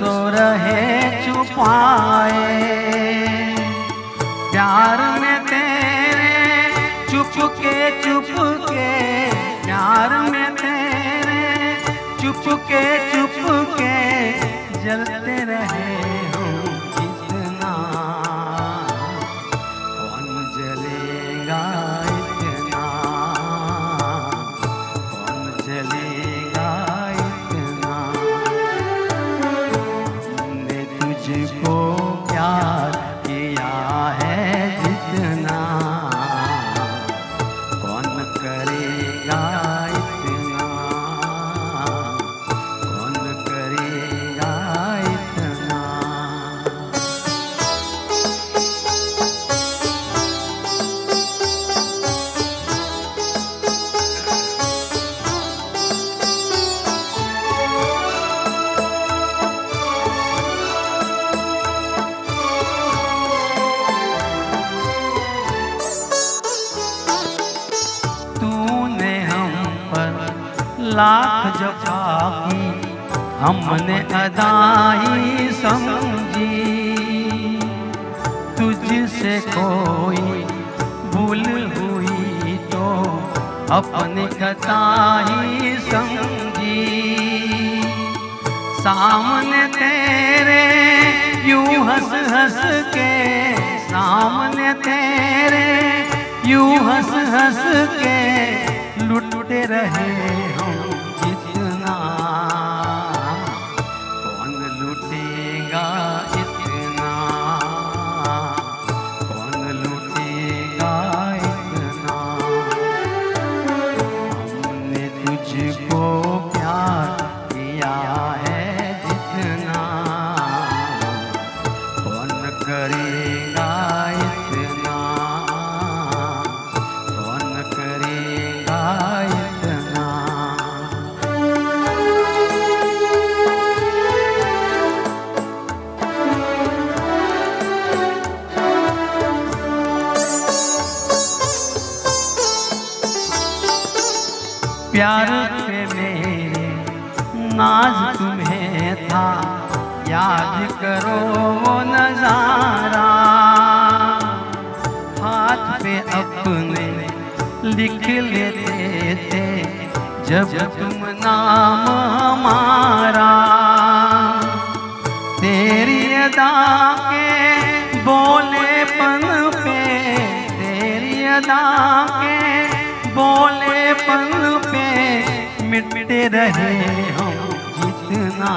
बरसों रहे छुपाए, प्यार में तेरे चुपके चुपके, प्यार में तेरे चुपके चुपके जलते रहे हम इतना, कौन जलेगा इतना, कौन जलेगा इतना। हमने तुझको प्यार किया है जितना, कौन करेगा इतना, कौन करेगा इतना। तूने हम पर लाख जफा की, हमने अदाई समझी, तुझसे कोई भूल हुई तो अपनी खता ही समझी। सामने तेरे यूं हंस हंस के, सामने तेरे यूं हंस हंस के लुटते रहे हम जितना, कौन लुटेगा इतना, कौन लुटेगा इतना। हमने तुझको प्यार किया है जितना, कौन करेगा इतना, कौन करेगा इतना। प्यार पे मेरे नाज तुम्हें था, याद करो वो नजारा, हाथ पे अपने लिख लेते थे जब तुम नाम हमारा। तेरी अदा के बोलेपन पे, तेरी अदा के बोलेपन पे मिटते रहे हम जितना,